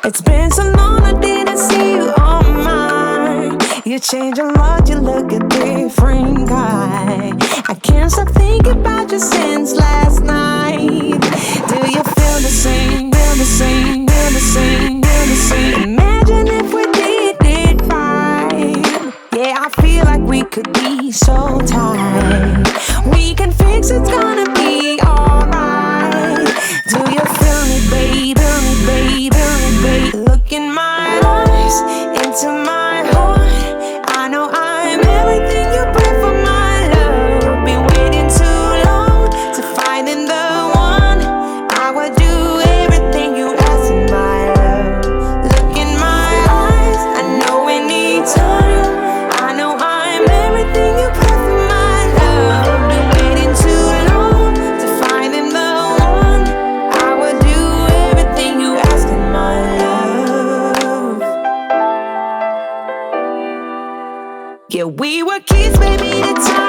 It's been so long I didn't see you on mine. You changed a lot, you look a different guy. I can't stop thinking about you since last night. Do you feel the same, feel the same, feel the same, feel the same? Imagine if we did it right. Yeah, I feel like we could be so tight. We can fix it, it's gonna be alright. Do you feel me, babe? Feel me, babe? Feel me, babe? Look in my eyes, into my heart. I know I'm everything you pray for, my love. Been waiting too long to find in the one. I would do everything you ask in my love. Look in my eyes, I know we need time. I know I'm everything you pray for, my love. Been waiting too long to find in the one. I would do everything you ask in my love. Yeah, we were kids, baby, the time